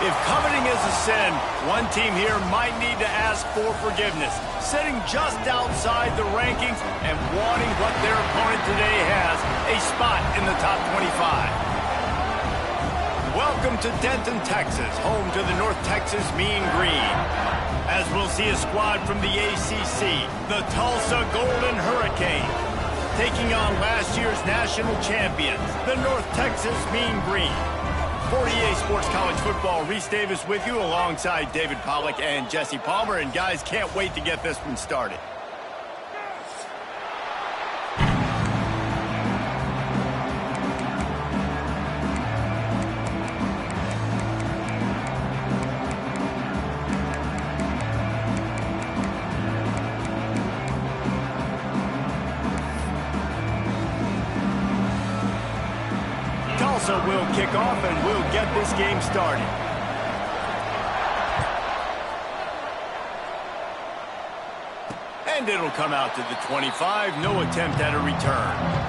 If coveting is a sin, one team here might need to ask for forgiveness, sitting just outside the rankings and wanting what their opponent today has, a spot in the top 25. Welcome to Denton, Texas, home to the North Texas Mean Green. As we'll see a squad from the ACC, the Tulsa Golden Hurricanes, taking on last year's national champions, the North Texas Mean Green. For EA Sports College Football, Reese Davis with you alongside David Pollack and Jesse Palmer. And guys, can't wait to get this one started. Tulsa will kick off and we'll get this game started. And it'll come out to the 25. No attempt at a return.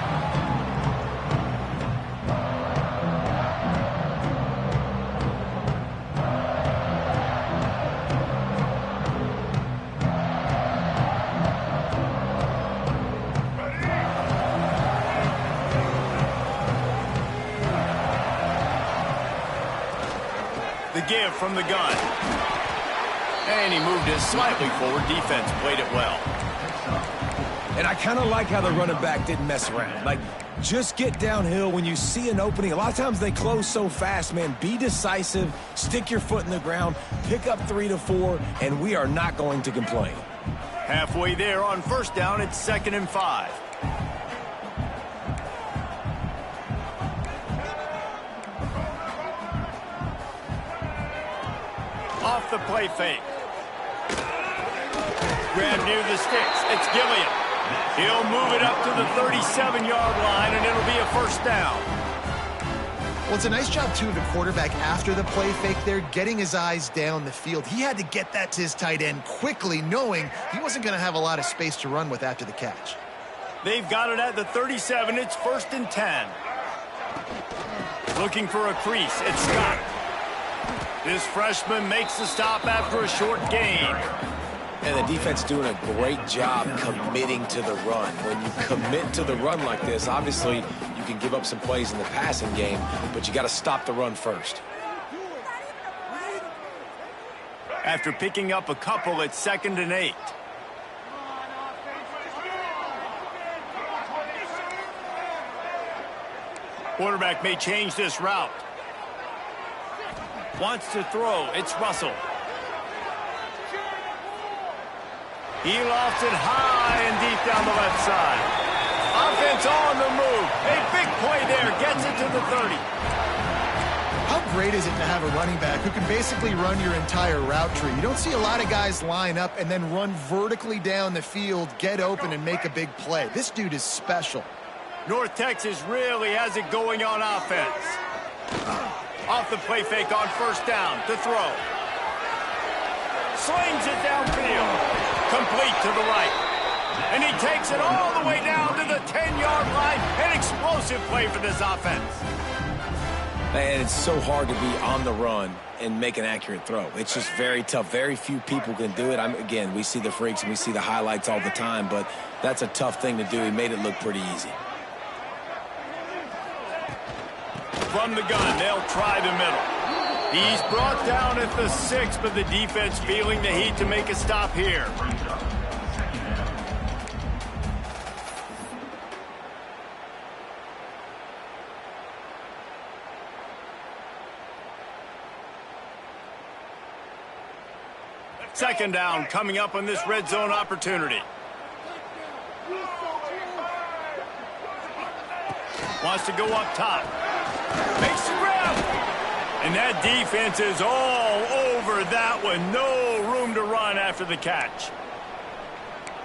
Give from the gun. And he moved it slightly forward. Defense played it well. And I kind of like how the running back didn't mess around. Like, just get downhill when you see an opening. A lot of times they close so fast, man. Be decisive, stick your foot in the ground, pick up 3 to 4, and we are not going to complain. Halfway there on first down, it's 2nd and 5. Off the play fake. Grab near the sticks. It's Gilliam. He'll move it up to the 37-yard line, and it'll be a first down. Well, it's a nice job, too, of the quarterback after the play fake there, getting his eyes down the field. He had to get that to his tight end quickly, knowing he wasn't going to have a lot of space to run with after the catch. They've got it at the 37. It's 1st and 10. Looking for a crease. It's Scott. This freshman makes the stop after a short gain. And the defense doing a great job committing to the run. When you commit to the run like this, obviously you can give up some plays in the passing game, but you got to stop the run first. After picking up a couple, it's 2nd and 8. Quarterback may change this route. Wants to throw. It's Russell. He lofts it high and deep down the left side. Offense on the move. A big play there. Gets it to the 30. How great is it to have a running back who can basically run your entire route tree? You don't see a lot of guys line up and then run vertically down the field, get open, and make a big play. This dude is special. North Texas really has it going on offense. Off the play fake on first down to throw. Slings it downfield. Complete to the right. And he takes it all the way down to the 10-yard line. An explosive play for this offense. And it's so hard to be on the run and make an accurate throw. It's just very tough. Very few people can do it. Again, we see the freaks and we see the highlights all the time, but that's a tough thing to do. He made it look pretty easy. From the gun, they'll try the middle. He's brought down at the 6, but the defense feeling the heat to make a stop here. Second down coming up on this red zone opportunity. Wants to go up top. Makes the grab. And that defense is all over that one. No room to run after the catch.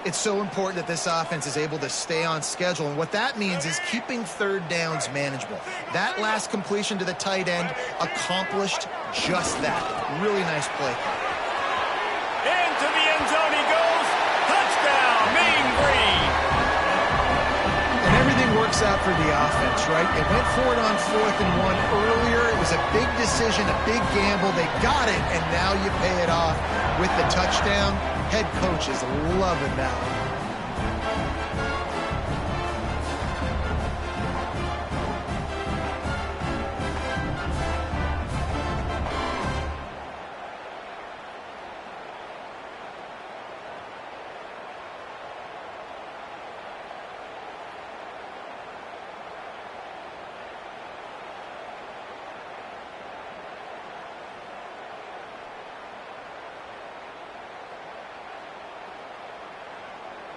It's so important that this offense is able to stay on schedule. And what that means is keeping third downs manageable. That last completion to the tight end accomplished just that. Really nice play. Into the end zone he goes. Touchdown, Mean Green. And everything works this up for the offense, right? They went for it on 4th and 1 earlier. It was a big decision, a big gamble. They got it, and now you pay it off with the touchdown. Head coach is loving that one.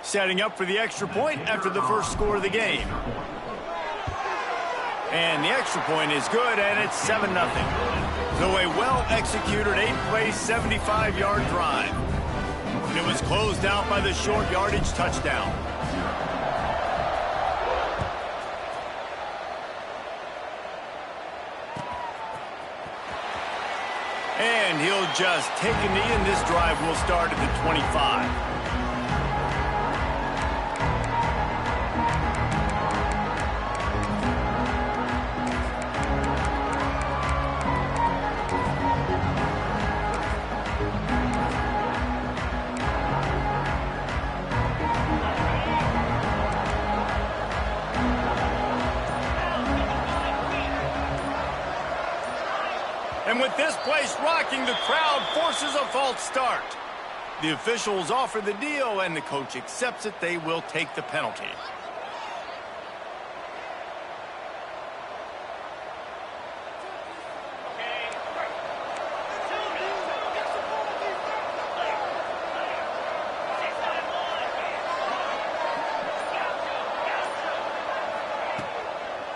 Setting up for the extra point after the first score of the game. And the extra point is good, and it's 7-0. So a well-executed 8-play, 75-yard drive. And it was closed out by the short yardage touchdown. And he'll just take a knee, and this drive will start at the 25. And with this place rocking, the crowd forces a false start. The officials offer the deal, and the coach accepts it. They will take the penalty.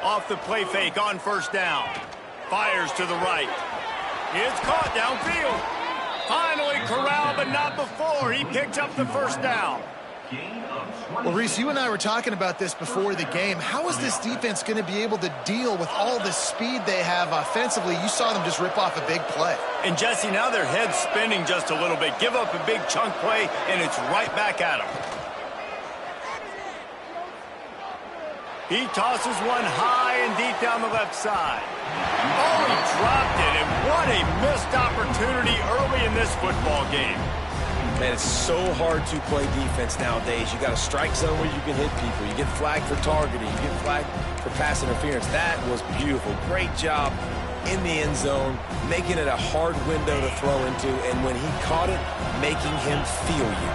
Off the play fake on first down. Fires to the right. It's caught downfield. Finally corralled, but not before. He picked up the first down. Well, Reese, you and I were talking about this before the game. How is this defense going to be able to deal with all the speed they have offensively? You saw them just rip off a big play. And, Jesse, now their head's spinning just a little bit. Give up a big chunk play, and it's right back at them. He tosses one high and deep down the left side. Oh, he dropped it, and what a missed opportunity early in this football game. Man, it's so hard to play defense nowadays. You got a strike zone where you can hit people. You get flagged for targeting. You get flagged for pass interference. That was beautiful. Great job in the end zone, making it a hard window to throw into, and when he caught it, making him feel you.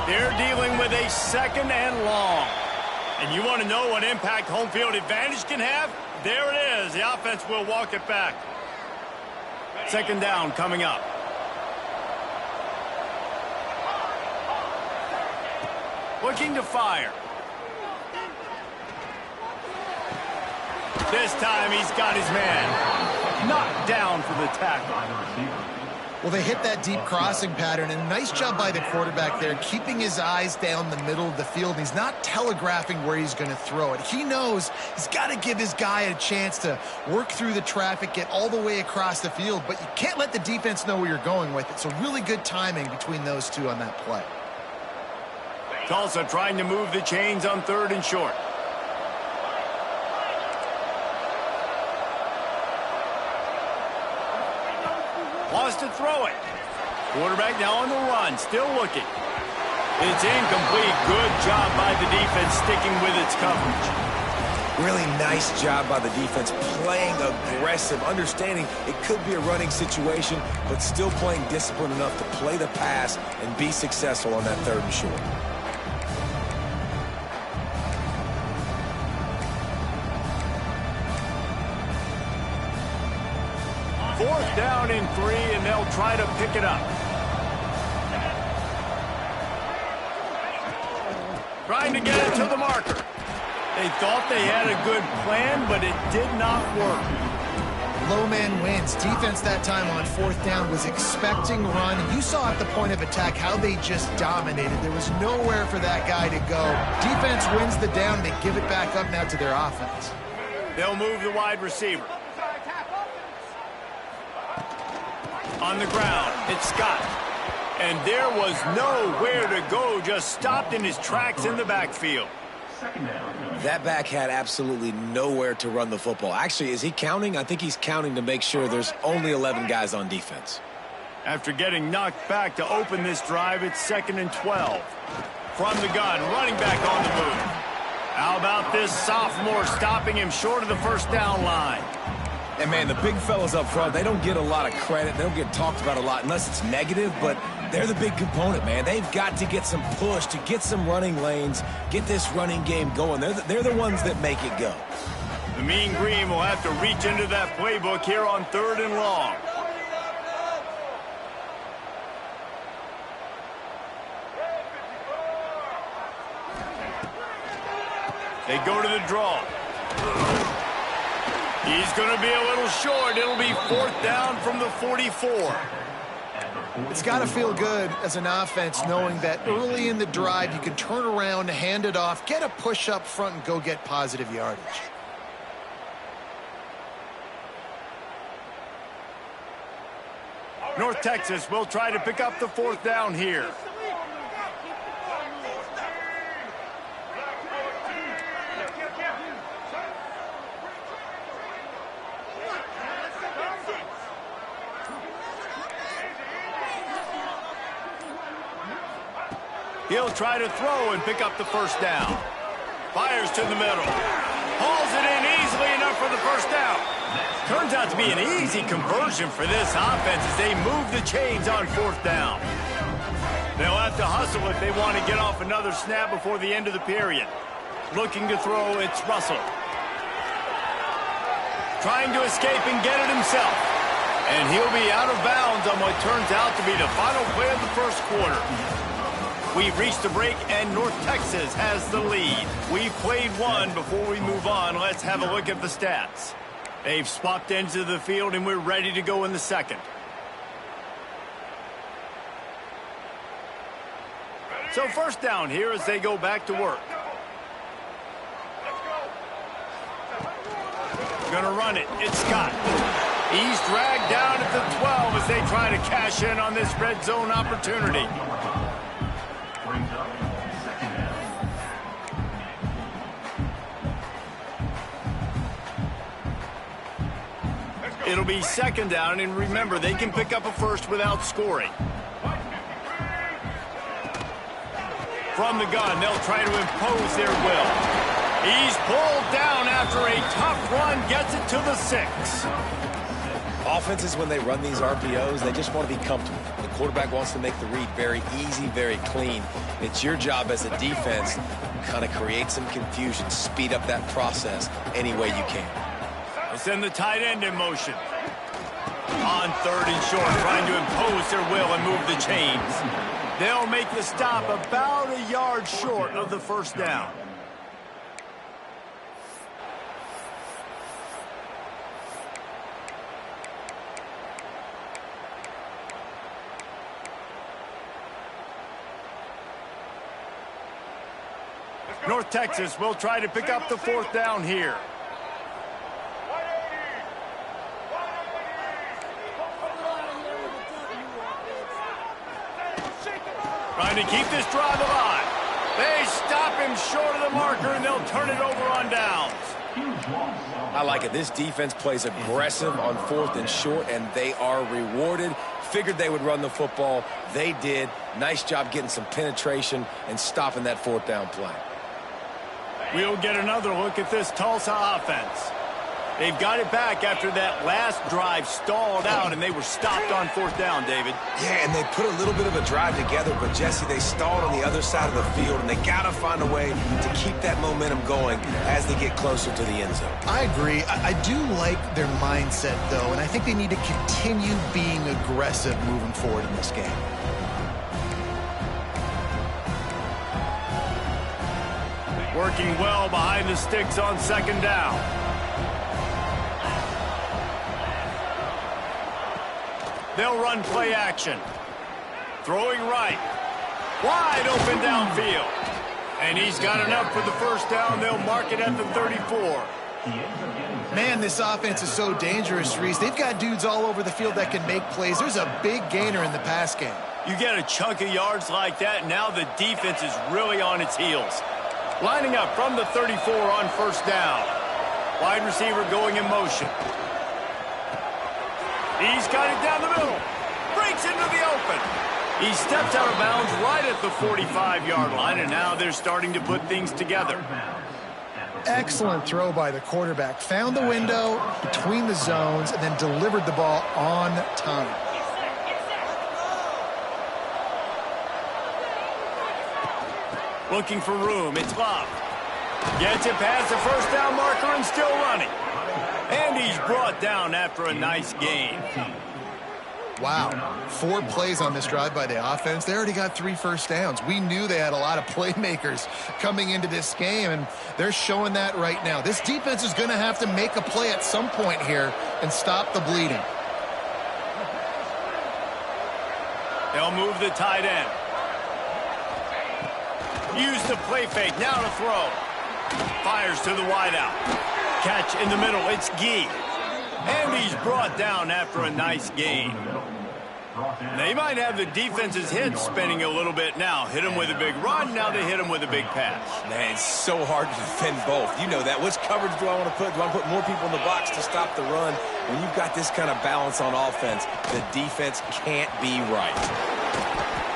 They're dealing with a 2nd and long. And you want to know what impact home field advantage can have? There it is. The offense will walk it back. 2nd down coming up. Looking to fire. This time he's got his man. Knocked down for the tackle. Well, they hit that deep crossing pattern, and nice job by the quarterback there, keeping his eyes down the middle of the field. He's not telegraphing where he's going to throw it. He knows he's got to give his guy a chance to work through the traffic, get all the way across the field, but you can't let the defense know where you're going with it. So really good timing between those two on that play. Tulsa trying to move the chains on 3rd and short. Wants to throw it. Quarterback now on the run, still looking. It's incomplete. Good job by the defense sticking with its coverage. Really nice job by the defense, playing aggressive, understanding it could be a running situation, but still playing disciplined enough to play the pass and be successful on that 3rd and short. Fourth down and 3, and they'll try to pick it up. Trying to get it to the marker. They thought they had a good plan, but it did not work. Low man wins. Defense that time on 4th down was expecting run, and you saw at the point of attack how they just dominated. There was nowhere for that guy to go. Defense wins the down. They give it back up now to their offense. They'll move the wide receiver. On the ground, it's Scott. And there was nowhere to go, just stopped in his tracks in the backfield. That back had absolutely nowhere to run the football. Actually, is he counting? I think he's counting to make sure there's only 11 guys on defense. After getting knocked back to open this drive, it's 2nd and 12. From the gun, running back on the move. How about this sophomore stopping him short of the first down line? And, man, the big fellas up front, they don't get a lot of credit. They don't get talked about a lot unless it's negative, but they're the big component, man. They've got to get some push, to get some running lanes, get this running game going. They're the ones that make it go. The Mean Green will have to reach into that playbook here on 3rd and long. They go to the draw. He's going to be a little short. It'll be 4th down from the 44. It's got to feel good as an offense knowing that early in the drive you can turn around, hand it off, get a push up front, and go get positive yardage. North Texas will try to pick up the 4th down here. He'll try to throw and pick up the 1st down. Fires to the middle. Hauls it in easily enough for the 1st down. Turns out to be an easy conversion for this offense as they move the chains on 4th down. They'll have to hustle if they want to get off another snap before the end of the period. Looking to throw, it's Russell. Trying to escape and get it himself. And he'll be out of bounds on what turns out to be the final play of the 1st quarter. We've reached the break, and North Texas has the lead. We've played one. Before we move on, let's have a look at the stats. They've swapped ends of the field, and we're ready to go in the 2nd. So 1st down here as they go back to work. Gonna run it. It's Scott. He's dragged down at the 12 as they try to cash in on this red zone opportunity. It'll be 2nd down, and remember, they can pick up a 1st without scoring. From the gun, they'll try to impose their will. He's pulled down after a tough run, gets it to the 6. Offenses, when they run these RPOs, they just want to be comfortable. The quarterback wants to make the read very easy, very clean. It's your job as a defense to kind of create some confusion, speed up that process any way you can. They'll send the tight end in motion. On 3rd and short, trying to impose their will and move the chains. They'll make the stop about a yard short of the 1st down. North Texas will try to pick up the 4th down here. Trying to keep this drive alive. They stop him short of the marker, and they'll turn it over on downs. I like it. This defense plays aggressive on 4th and short, and they are rewarded. Figured they would run the football. They did. Nice job getting some penetration and stopping that 4th down play. We'll get another look at this Tulsa offense. They've got it back after that last drive stalled out, and they were stopped on 4th down, David. Yeah, and they put a little bit of a drive together, but, Jesse, they stalled on the other side of the field, and they got to find a way to keep that momentum going as they get closer to the end zone. I agree. I do like their mindset, though, and I think they need to continue being aggressive moving forward in this game. Working well behind the sticks on 2nd down. They'll run play action. Throwing right. Wide open downfield. And he's got enough for the 1st down. They'll mark it at the 34. Man, this offense is so dangerous, Reese. They've got dudes all over the field that can make plays. There's a big gainer in the pass game. You get a chunk of yards like that, now the defense is really on its heels. Lining up from the 34 on first down. Wide receiver going in motion. He's got it down the middle. Breaks into the open. He steps out of bounds right at the 45-yard line, and now they're starting to put things together. Excellent throw by the quarterback. Found the window between the zones and then delivered the ball on time. Looking for room. It's Love. Gets it past the first down marker and still running. And he's brought down after a nice gain. Wow, 4 plays on this drive by the offense. They already got 3 first downs. We knew they had a lot of playmakers coming into this game, and they're showing that right now. This defense is going to have to make a play at some point here and stop the bleeding. They'll move the tight end. Use the play fake, now to throw. Fires to the wideout. Catch in the middle, it's Gee. And he's brought down after a nice gain. They might have the defense's head spinning a little bit now. Hit him with a big run, now they hit him with a big pass. Man, it's so hard to defend both. You know that. Which coverage do I want to put? Do I want to put more people in the box to stop the run? When you've got this kind of balance on offense, the defense can't be right.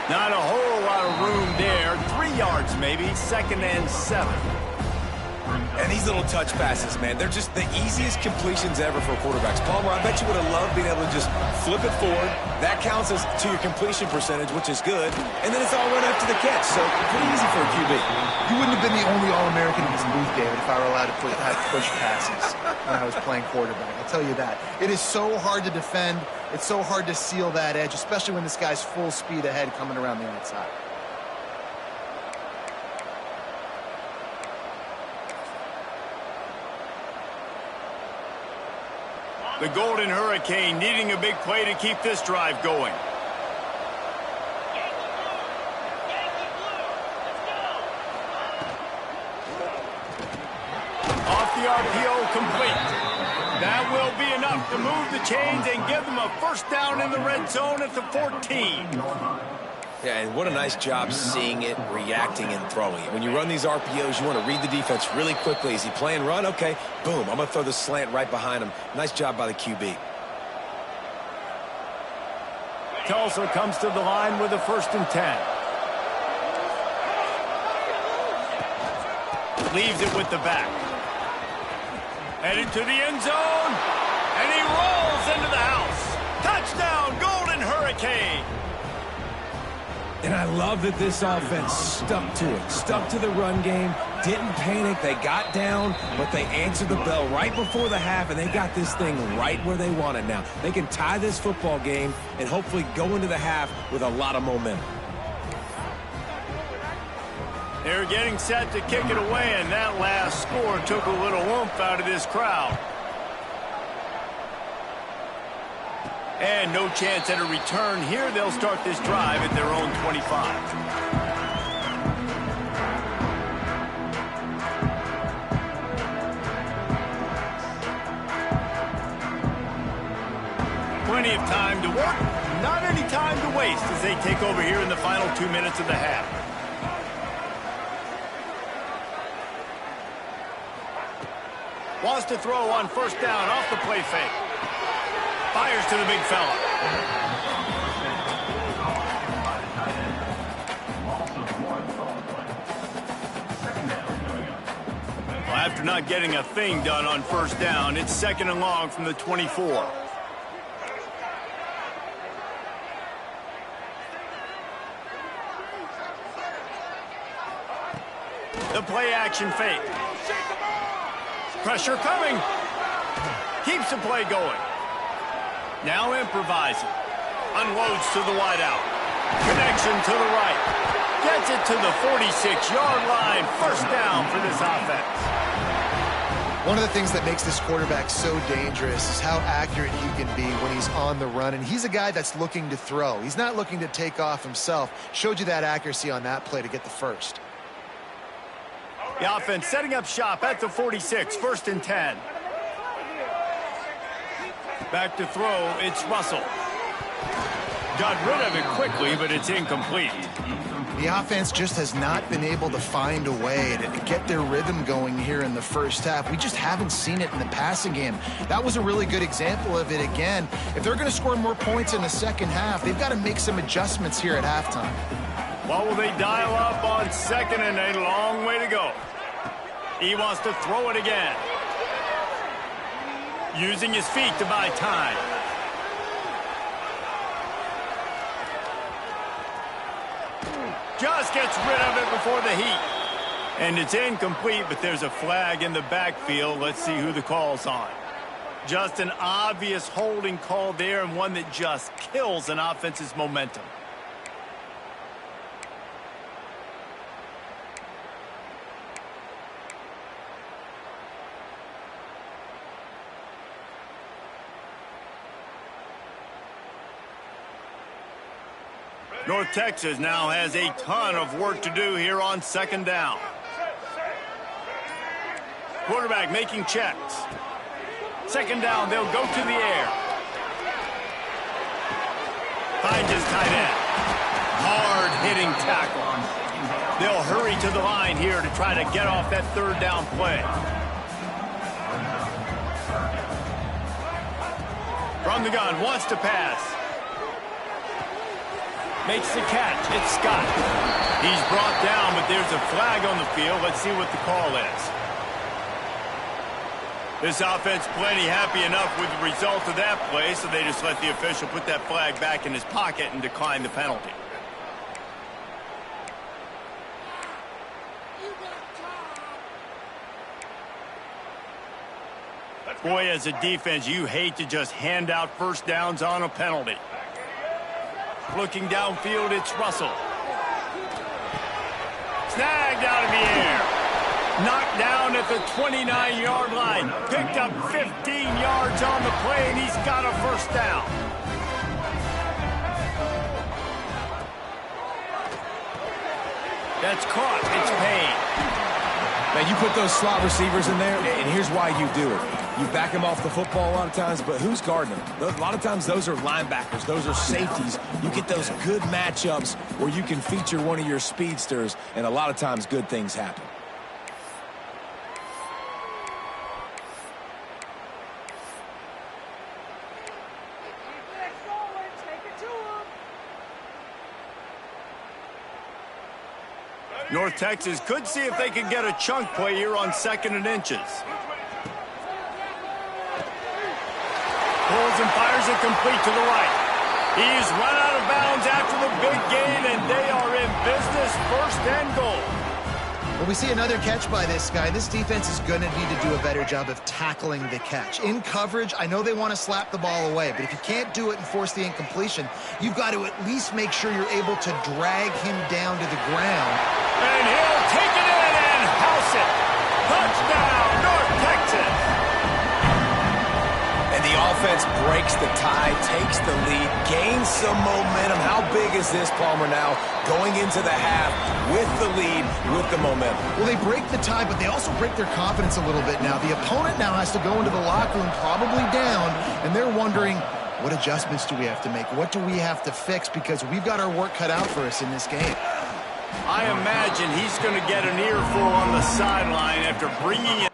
Not a whole lot of room there. 3 yards maybe, 2nd and 7. And these little touch passes, man, they're just the easiest completions ever for quarterbacks. Palmer, I bet you would have loved being able to just flip it forward. That counts as to your completion percentage, which is good. And then it's all run up to the catch, so pretty easy for a QB. You wouldn't have been the only All-American in this booth, David, if I were allowed to have push passes when I was playing quarterback. I'll tell you that. It is so hard to defend. It's so hard to seal that edge, especially when this guy's full speed ahead coming around the outside. The Golden Hurricane needing a big play to keep this drive going. Off the RPO, complete. That will be enough to move the chains and give them a first down in the red zone at the 14. Yeah, and what a nice job seeing it, reacting, and throwing it. When you run these RPOs, you want to read the defense really quickly. Is he playing run? Okay, boom, I'm going to throw the slant right behind him. Nice job by the QB. Tulsa comes to the line with a 1st and 10. Leaves it with the back. Headed to the end zone, and he rolls into the house. Touchdown, Golden Hurricane. And I love that this offense stuck to it, stuck to the run game, didn't panic. They got down, but they answered the bell right before the half, and they got this thing right where they want it now. They can tie this football game and hopefully go into the half with a lot of momentum. They're getting set to kick it away, and that last score took a little oomph out of this crowd. And no chance at a return here. They'll start this drive at their own 25. Plenty of time to work, not any time to waste as they take over here in the final 2 minutes of the half. Wants to throw on first down off the play fake. Fires to the big fella. Well, after not getting a thing done on first down, it's 2nd and long from the 24. The play action fake. Pressure coming. Keeps the play going. Now improvising. Unloads to the wideout. Connection to the right. Gets it to the 46-yard line. First down for this offense. One of the things that makes this quarterback so dangerous is how accurate he can be when he's on the run. And he's a guy that's looking to throw. He's not looking to take off himself. Showed you that accuracy on that play to get the first. The offense setting up shop at the 46. 1st and 10. Back to throw, it's Russell. Got rid of it quickly, but it's incomplete. The offense just has not been able to find a way to get their rhythm going here in the first half. We just haven't seen it in the passing game. That was a really good example of it again. If they're going to score more points in the second half, they've got to make some adjustments here at halftime. What will they dial up on second and a long way to go? He wants to throw it again. Using his feet to buy time. Just gets rid of it before the heat. And it's incomplete, but there's a flag in the backfield. Let's see who the call's on. Just an obvious holding call there, and one that just kills an offense's momentum. North Texas now has a ton of work to do here on second down. Quarterback making checks. Second down, they'll go to the air. Finds his tight end. Hard-hitting tackle. They'll hurry to the line here to try to get off that third down play. From the gun, wants to pass. Makes the catch. It's Scott. He's brought down, but there's a flag on the field. Let's see what the call is. This offense plenty happy enough with the result of that play, so they just let the official put that flag back in his pocket and decline the penalty. Boy, as a defense, you hate to just hand out first downs on a penalty. Looking downfield, it's Russell. Snagged out of the air. Knocked down at the 29-yard line. Picked up 15 yards on the play, and he's got a first down. That's caught. It's Payne. Now, you put those slot receivers in there, and here's why you do it. You back them off the football a lot of times, but who's guarding them? A lot of times those are linebackers. Those are safeties. You get those good matchups where you can feature one of your speedsters, and a lot of times good things happen. North Texas could see if they can get a chunk play here on second and inches. Pulls and fires it complete to the right. He's run out of bounds after the big gain, and they are in business, first and goal. When we see another catch by this guy, this defense is going to need to do a better job of tackling the catch. In coverage, I know they want to slap the ball away, but if you can't do it and force the incompletion, you've got to at least make sure you're able to drag him down to the ground. And he'll take it in and house it. Touchdown, North Texas. And the offense breaks the tie, takes the lead, gains some momentum. How big is this, Palmer, now going into the half with the lead, with the momentum? Well, they break the tie, but they also break their confidence a little bit now. The opponent now has to go into the locker room probably down, and they're wondering, what adjustments do we have to make? What do we have to fix? Because we've got our work cut out for us in this game. I imagine he's going to get an earful on the sideline after bringing it.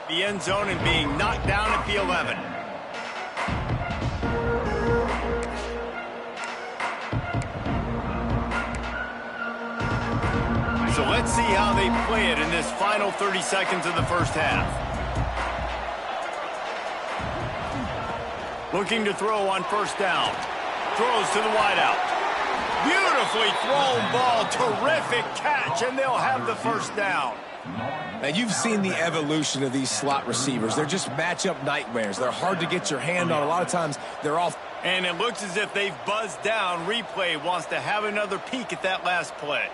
The end zone and being knocked down at the 11. So let's see how they play it in this final 30 seconds of the first half. Looking to throw on first down. Throws to the wideout. Beautifully thrown ball. Terrific catch, and they'll have the first down. Now, you've seen the evolution of these slot receivers. They're just matchup nightmares. They're hard to get your hand on. A lot of times, they're off. And it looks as if they've buzzed down. Replay wants to have another peek at that last play.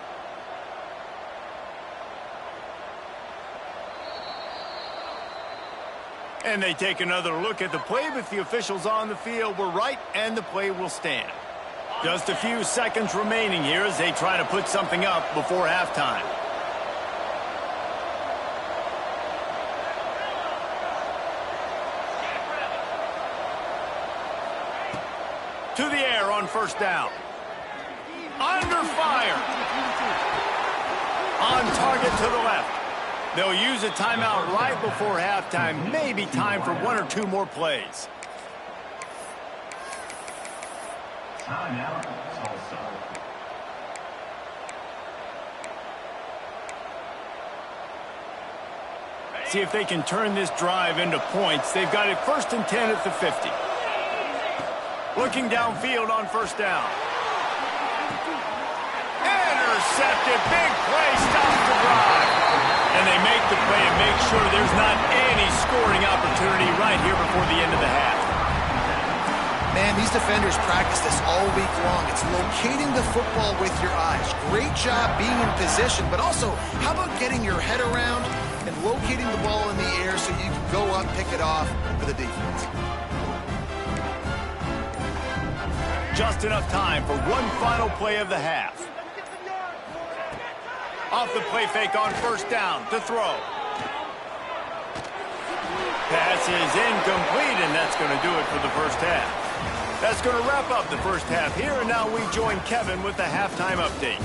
And they take another look at the play, but the officials on the field were right, and the play will stand. Just a few seconds remaining here as they try to put something up before halftime. To the air on first down. Under fire. On target to the left. They'll use a timeout right before halftime. Maybe time for one or two more plays. Timeout, Tulsa. See if they can turn this drive into points. They've got it 1st and 10 at the 50. Looking downfield on first down. Intercepted. Big play. Stops the drive. And they make the play and make sure there's not any scoring opportunity right here before the end of the half. Man, these defenders practice this all week long. It's locating the football with your eyes. Great job being in position, but also, how about getting your head around and locating the ball in the air so you can go up, pick it off for the defense. Just enough time for one final play of the half. Off the play fake on first down to throw. Pass is incomplete, and that's going to do it for the first half. That's going to wrap up the first half here, and now we join Kevin with the halftime update.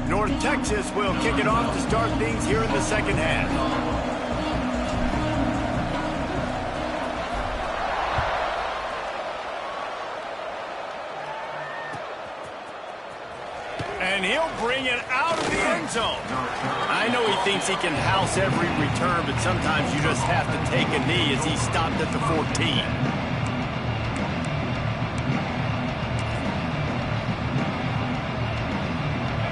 North Texas will kick it off to start things here in the second half. And he'll bring it out of the end zone. I know he thinks he can house every return, but sometimes you just have to take a knee as he stopped at the 14.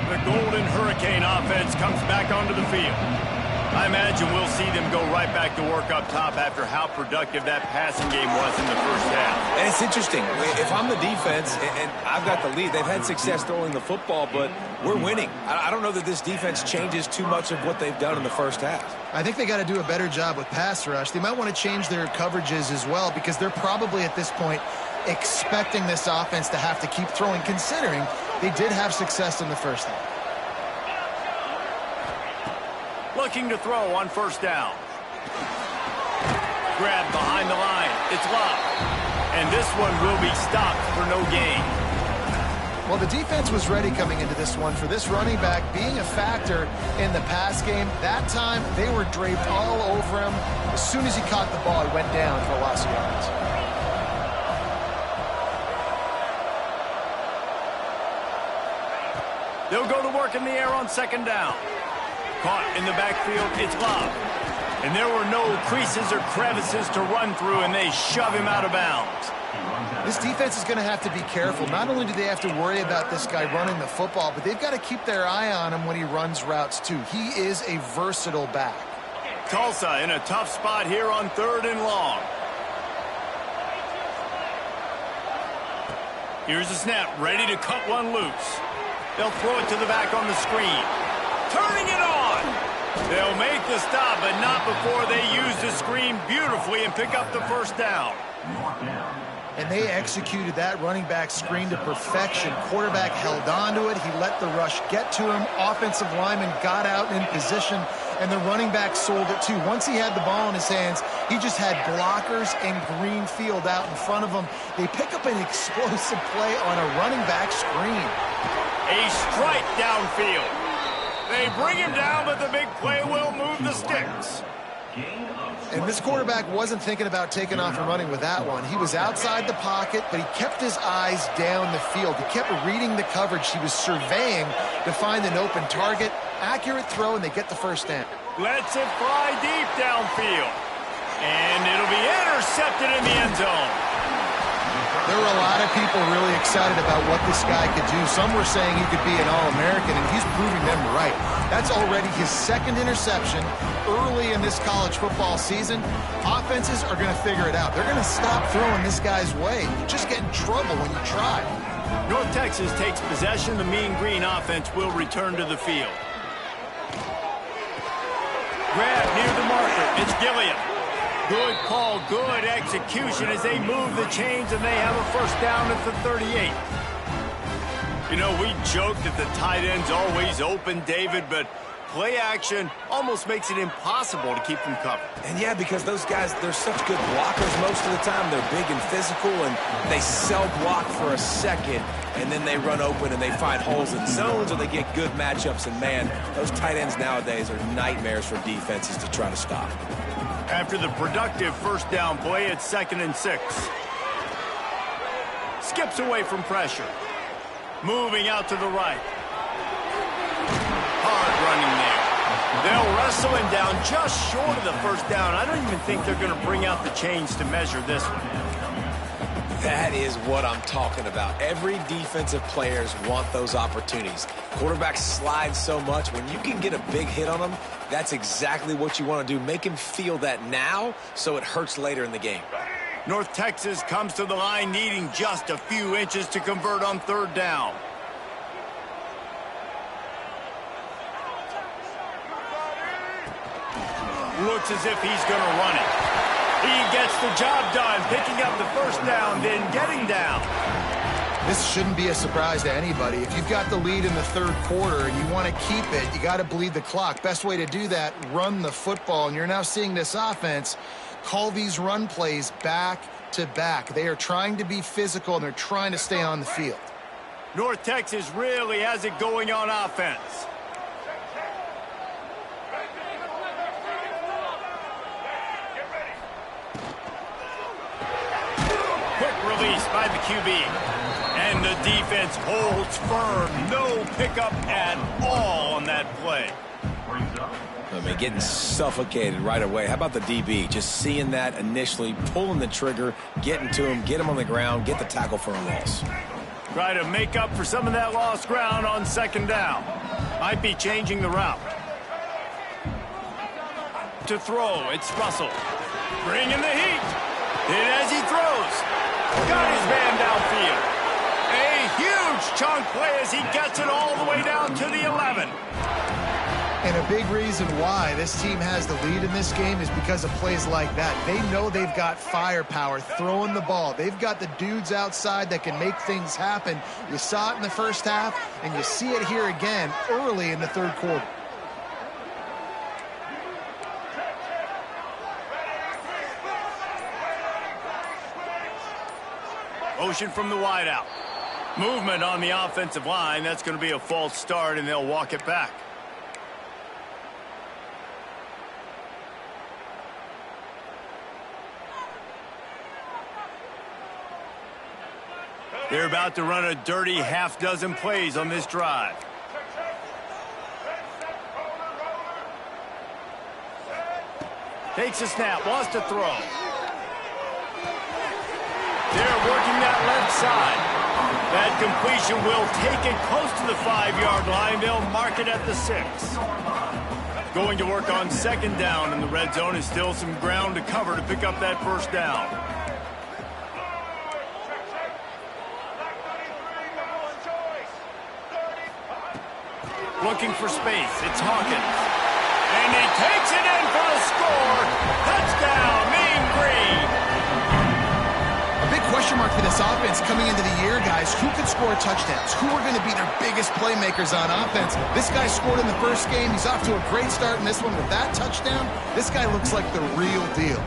The Golden Hurricane offense comes back onto the field. I imagine we'll see them go right back to work up top after how productive that passing game was in the first half. And it's interesting. If I'm the defense and I've got the lead, they've had success throwing the football, but we're winning. I don't know that this defense changes too much of what they've done in the first half. I think they got to do a better job with pass rush. They might want to change their coverages as well, because they're probably at this point expecting this offense to have to keep throwing, considering they did have success in the first half. Looking to throw on first down. Grab behind the line. It's Love. And this one will be stopped for no gain. Well, the defense was ready coming into this one for this running back being a factor in the pass game. That time, they were draped all over him. As soon as he caught the ball, he went down for a loss of yards. They'll go to work in the air on second down. Caught in the backfield, it's Love. And there were no creases or crevices to run through, and they shove him out of bounds. This defense is going to have to be careful. Not only do they have to worry about this guy running the football, but they've got to keep their eye on him when he runs routes, too. He is a versatile back. Tulsa in a tough spot here on 3rd and long. Here's the snap, ready to cut one loose. They'll throw it to the back on the screen. Turning it on. They'll make the stop, but not before they use the screen beautifully and pick up the first down. And they executed that running back screen to perfection. Quarterback held on to it. He let the rush get to him. Offensive lineman got out in position, and the running back sold it too. Once he had the ball in his hands, he just had blockers and green field out in front of him. They pick up an explosive play on a running back screen. A strike downfield. They bring him down, but the big play will move the sticks. And this quarterback wasn't thinking about taking off and running with that one. He was outside the pocket, but he kept his eyes down the field. He kept reading the coverage. He was surveying to find an open target, Accurate throw, and they get the first down. Lets it fly deep downfield. And it'll be intercepted in the end zone. There were a lot of people really excited about what this guy could do. Some were saying he could be an All-American, and he's proving them right. That's already his second interception early in this college football season. Offenses are going to figure it out. They're going to stop throwing this guy's way. You just get in trouble when you try. North Texas takes possession. The Mean Green offense will return to the field. Grab near the marker. It's Gilliam. Good call, good execution as they move the chains, and they have a first down at the 38. You know, we joke that the tight end's always open, David, but play action almost makes it impossible to keep them covered. And yeah, because those guys, they're such good blockers most of the time. They're big and physical, and they cell block for a second, and then they run open and they find holes in zones, or they get good matchups. And man, those tight ends nowadays are nightmares for defenses to try to stop. After the productive first down play, it's 2nd and 6. Skips away from pressure. Moving out to the right. Hard running there. They'll wrestle him down just short of the first down. I don't even think they're going to bring out the chains to measure this one. That is what I'm talking about. Every defensive players want those opportunities. Quarterbacks slide so much. When you can get a big hit on them, that's exactly what you want to do. Make him feel that now so it hurts later in the game. North Texas comes to the line needing just a few inches to convert on 3rd down. Looks as if he's going to run it. He gets the job done, picking up the first down, then getting down. This shouldn't be a surprise to anybody. If you've got the lead in the 3rd quarter and you want to keep it, you got to bleed the clock. Best way to do that, run the football. And you're now seeing this offense call these run plays back to back. They are trying to be physical, and they're trying to stay on the field. North Texas really has it going on offense. Release by the QB. And the defense holds firm. No pickup at all on that play. I mean, getting suffocated right away. How about the DB? Just seeing that initially, pulling the trigger, getting to him, get him on the ground, get the tackle for a loss. Try to make up for some of that lost ground on 2nd down. Might be changing the route. To throw, it's Russell. Bringing the heat. And as he throws, got his man downfield. A huge chunk play as he gets it all the way down to the 11. And a big reason why this team has the lead in this game is because of plays like that. They know they've got firepower throwing the ball. They've got the dudes outside that can make things happen. You saw it in the first half, and you see it here again early in the 3rd quarter. Motion from the wideout. Movement on the offensive line. That's going to be a false start, and they'll walk it back. They're about to run a dirty half-dozen plays on this drive. Takes a snap, wants to throw. They're working that left side. That completion will take it close to the 5-yard line. They'll mark it at the 6. Going to work on 2nd down in the red zone. Is still some ground to cover to pick up that first down. Looking for space. It's Hawkins. And he takes it in for the score. Touchdown, Mean Green. A big question mark for this offense coming into the year, guys. Who could score touchdowns? Who are going to be their biggest playmakers on offense? This guy scored in the first game. He's off to a great start in this one with that touchdown. This guy looks like the real deal.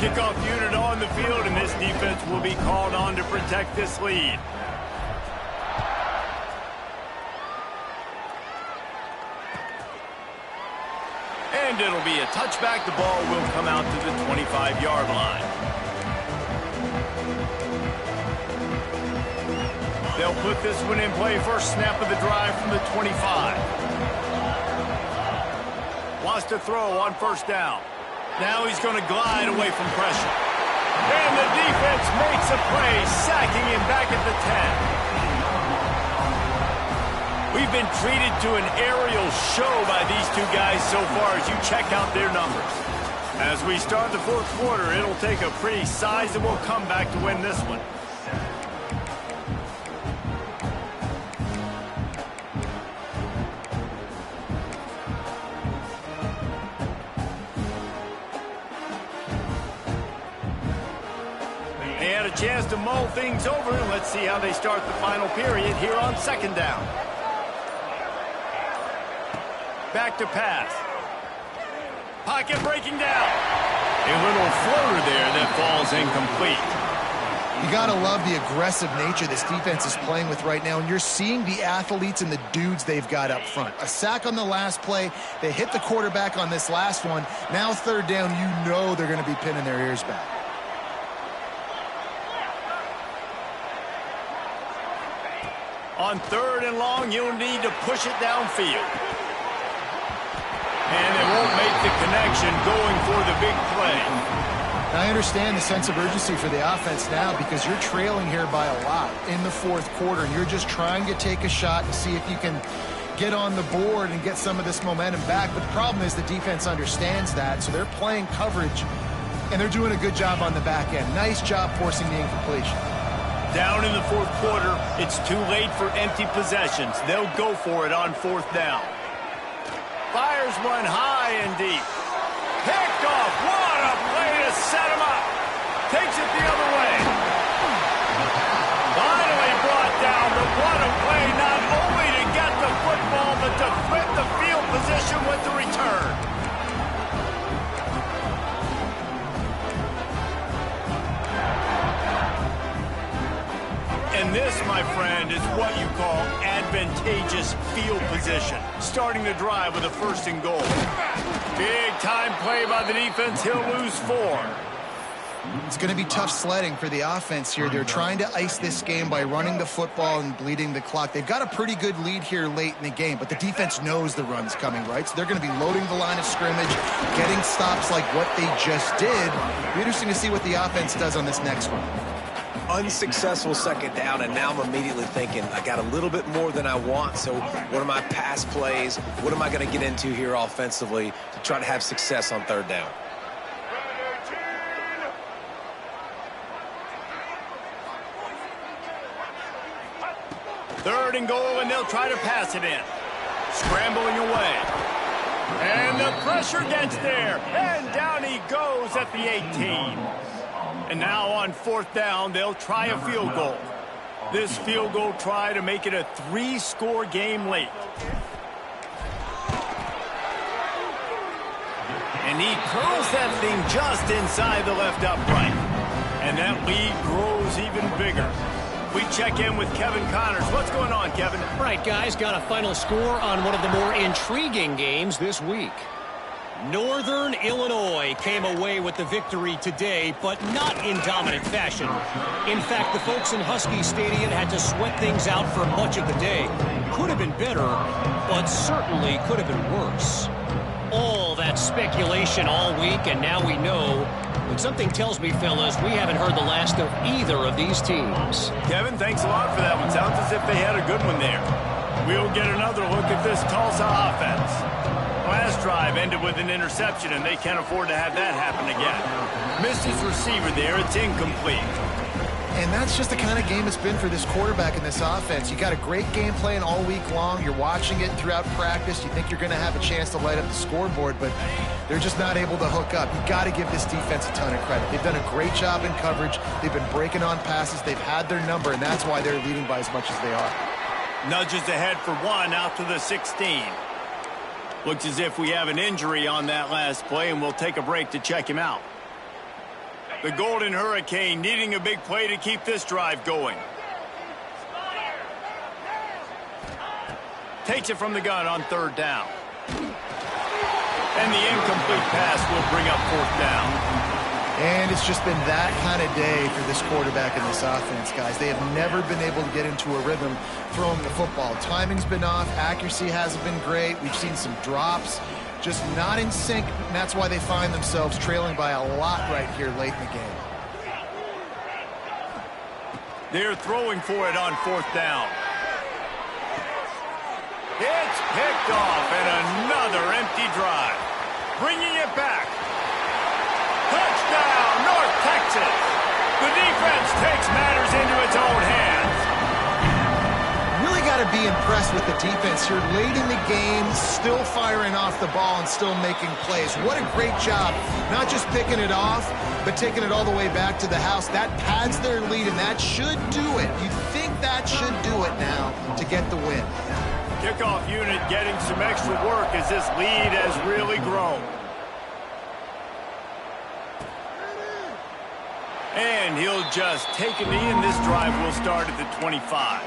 Kickoff unit on the field, and this defense will be called on to protect this lead. And it'll be a touchback. The ball will come out to the 25-yard line. They'll put this one in play. First snap of the drive from the 25. Wants to throw on first down. Now he's going to glide away from pressure. And the defense makes a play, sacking him back at the 10. We've been treated to an aerial show by these two guys so far as you check out their numbers. As we start the fourth quarter, it'll take a pretty sizable comeback to win this one. They had a chance to mull things over. Let's see how they start the final period here on second down. Back to pass. Pocket breaking down. A little floater there that falls incomplete. You got to love the aggressive nature this defense is playing with right now, and you're seeing the athletes and the dudes they've got up front. A sack on the last play. They hit the quarterback on this last one. Now third down, you know they're going to be pinning their ears back. On third and long, you'll need to push it downfield. And they won't make the connection going for the big play. I understand the sense of urgency for the offense now because you're trailing here by a lot in the fourth quarter, and you're just trying to take a shot to see if you can get on the board and get some of this momentum back. But the problem is the defense understands that, so they're playing coverage, and they're doing a good job on the back end. Nice job forcing the incompletion. Down in the fourth quarter, it's too late for empty possessions. They'll go for it on fourth down. Fires one high and deep. Picked off. What a play to set him up. Takes it the other way. Finally brought down, but what a play not only to get the football, but to flip the field position with the return. And this, my friend, is what you call advantageous field position. Starting the drive with a first and goal. Big time play by the defense. He'll lose 4. It's going to be tough sledding for the offense here. They're trying to ice this game by running the football and bleeding the clock. They've got a pretty good lead here late in the game, but the defense knows the run's coming, right? So they're going to be loading the line of scrimmage, getting stops like what they just did. It'll be interesting to see what the offense does on this next one. Unsuccessful second down, and now I'm immediately thinking, I got a little bit more than I want, so what are my pass plays? What am I going to get into here offensively to try to have success on third down? Third and goal, and they'll try to pass it in. Scrambling away. And the pressure gets there, and down he goes at the 18. And now on fourth down, they'll try a field goal. This field goal try to make it a 3-score game late. And he curls that thing just inside the left upright. And that lead grows even bigger. We check in with Kevin Connors. What's going on, Kevin? All right, guys, got a final score on one of the more intriguing games this week. Northern Illinois came away with the victory today, but not in dominant fashion. In fact, the folks in Husky Stadium had to sweat things out for much of the day. Could have been better, but certainly could have been worse. All that speculation all week, and now we know. But something tells me, fellas, we haven't heard the last of either of these teams. Kevin, thanks a lot for that one. Sounds as if they had a good one there. We'll get another look at this Tulsa offense. Last drive ended with an interception, and they can't afford to have that happen again. Missed his receiver there. It's incomplete. And that's just the kind of game it's been for this quarterback in this offense. You got a great game plan all week long. You're watching it throughout practice. You think you're going to have a chance to light up the scoreboard, but they're just not able to hook up. You got to give this defense a ton of credit. They've done a great job in coverage. They've been breaking on passes. They've had their number, and that's why they're leading by as much as they are. Nudges ahead for 1 out to the 16. Looks as if we have an injury on that last play, and we'll take a break to check him out. The Golden Hurricane needing a big play to keep this drive going. Takes it from the gun on third down. And the incomplete pass will bring up fourth down. And it's just been that kind of day for this quarterback and this offense, guys. They have never been able to get into a rhythm throwing the football. Timing's been off. Accuracy hasn't been great. We've seen some drops. Just not in sync, and that's why they find themselves trailing by a lot right here late in the game. They're throwing for it on 4th down. It's picked off, and another empty drive. Bringing it back. Touchdown, North Texas. The defense takes matters into its own hands. Really got to be impressed with the defense here late in the game, still firing off the ball and still making plays. What a great job, not just picking it off, but taking it all the way back to the house. That pads their lead, and that should do it. You think that should do it now to get the win. Kickoff unit getting some extra work as this lead has really grown. And he'll just take a knee, and this drive will start at the 25.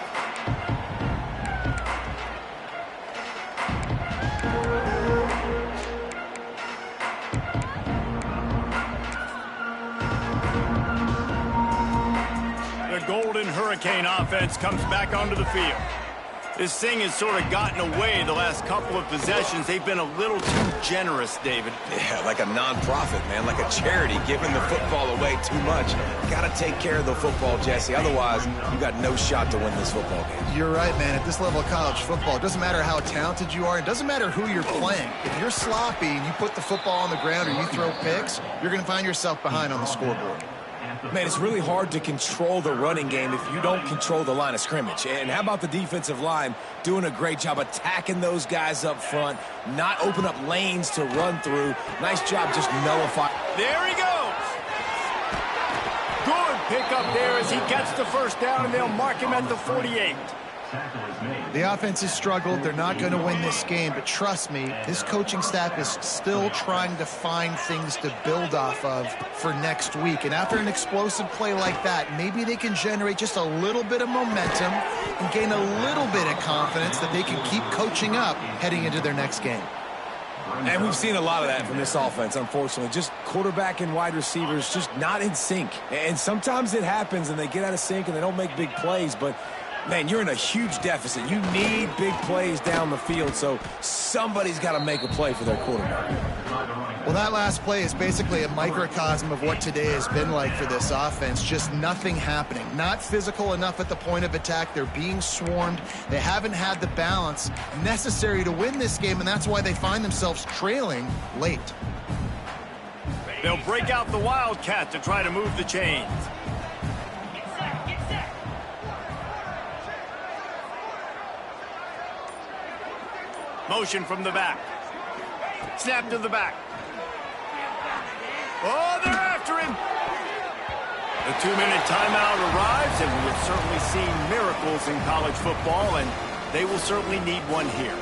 The Golden Hurricane offense comes back onto the field. This thing has sort of gotten away the last couple of possessions. They've been a little too generous, David. Yeah, like a non-profit, man, like a charity giving the football away too much. Got to take care of the football, Jesse. Otherwise, you got no shot to win this football game. You're right, man. At this level of college football, it doesn't matter how talented you are. It doesn't matter who you're playing. If you're sloppy and you put the football on the ground or you throw picks, you're going to find yourself behind on the scoreboard. Man, it's really hard to control the running game if you don't control the line of scrimmage. And how about the defensive line doing a great job attacking those guys up front, not open up lanes to run through. Nice job just nullifying. There he goes. Good pickup there as he gets the 1st down, and they'll mark him at the 48. The offense has struggled. They're not going to win this game, but trust me, this coaching staff is still trying to find things to build off of for next week. And after an explosive play like that, maybe they can generate just a little bit of momentum and gain a little bit of confidence that they can keep coaching up heading into their next game. And we've seen a lot of that from this offense, unfortunately. Just quarterback and wide receivers just not in sync. And sometimes it happens and they get out of sync and they don't make big plays, but man, you're in a huge deficit. You need big plays down the field, so somebody's got to make a play for their quarterback. Well, that last play is basically a microcosm of what today has been like for this offense. Just nothing happening. Not physical enough at the point of attack. They're being swarmed. They haven't had the balance necessary to win this game, and that's why they find themselves trailing late. They'll break out the Wildcat to try to move the chains. Motion from the back. Snap to the back. Oh, they're after him. The 2-minute timeout arrives, and we have certainly seen miracles in college football, and they will certainly need one here.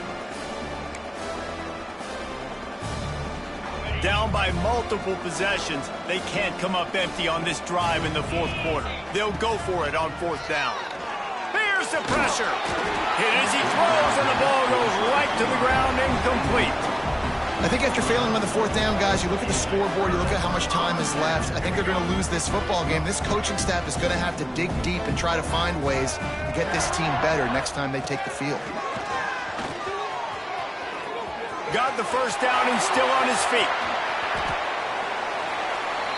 Down by multiple possessions, they can't come up empty on this drive in the 4th quarter. They'll go for it on 4th down. Here's the pressure. Hit as he throws, and the ball goes right to the ground, incomplete. I think after failing on the 4th down, guys, you look at the scoreboard, you look at how much time is left. I think they're going to lose this football game. This coaching staff is going to have to dig deep and try to find ways to get this team better next time they take the field. Got the 1st down, he's still on his feet.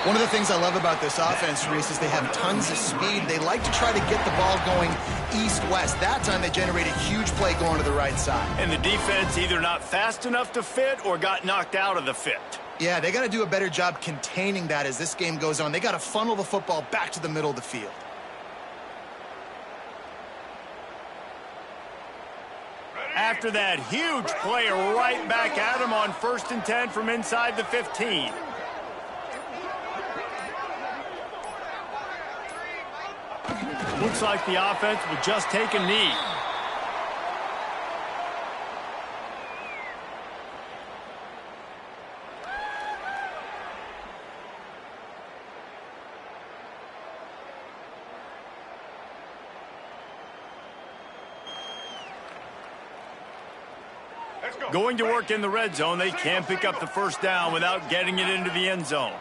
One of the things I love about this offense, Reese, is they have tons of speed. They like to try to get the ball going east-west. That time they generate a huge play going to the right side. And the defense either not fast enough to fit or got knocked out of the fit. Yeah, they got to do a better job containing that as this game goes on. They got to funnel the football back to the middle of the field. After that huge play right back at him on 1st and 10 from inside the 15. Looks like the offense will just take a knee. Going to work in the red zone. They can't pick up the 1st down without getting it into the end zone.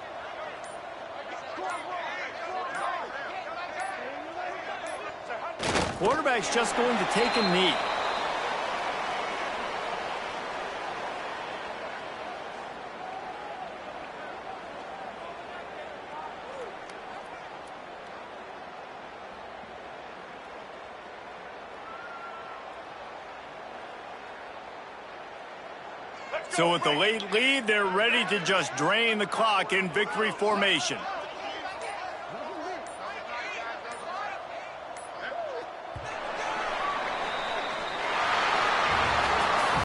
Quarterback's just going to take a knee. So with the late lead, they're ready to just drain the clock in victory formation.